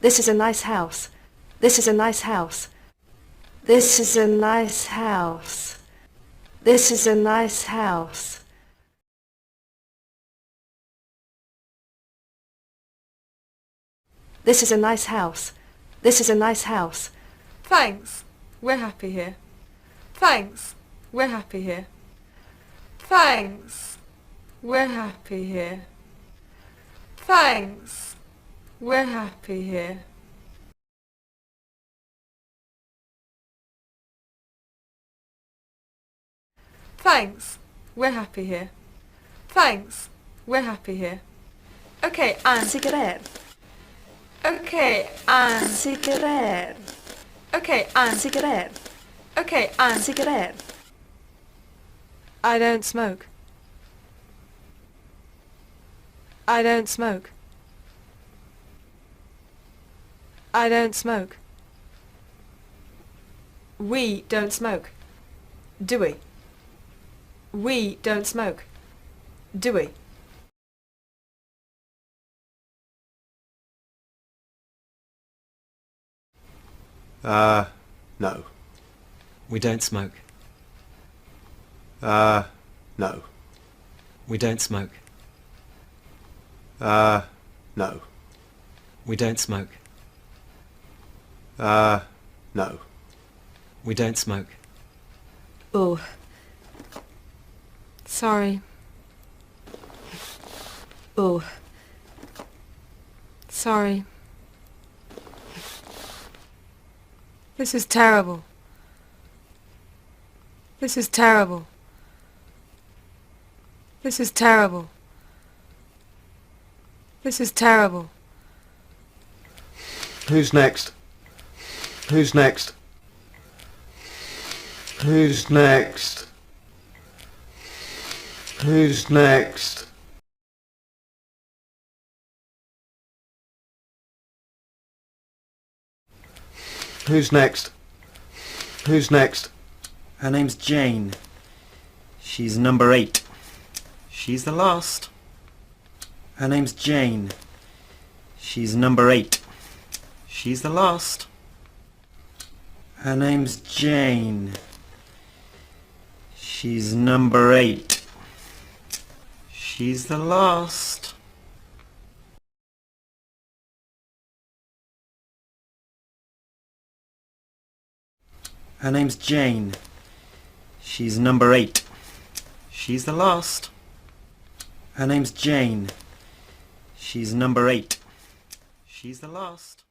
This is a nice house. This is a nice house. This is a nice house. This is a nice house. This is a nice house. This is a nice house. Thanks. We're happy here. Thanks. We're happy here. Thanks. We're happy here. Thanks. We're happy here. Thanks. We're happy here. Thanks. We're happy here. Okay, and... Sigaret. Okay, and... Sigaret. Okay, and... Sigaret. Okay, and... Sigaret. I don't smoke. I don't smoke. I don't smoke. We don't smoke. Do we? We don't smoke. Do we? No. We don't smoke. No. We don't smoke. No. We don't smoke. No. We don't smoke. Oh. Sorry. Oh. Sorry. This is terrible. This is terrible. This is terrible. This is terrible. Who's next? Who's next? Who's next? Who's next? Who's next? Who's next? Her name's Jane. She's number 8. She's the last. Her name's Jane. She's number 8. She's the last. Her name's Jane. She's number 8. She's the last. Her name's Jane. She's number 8. She's the last. Her name's Jane. She's number 8. She's the last.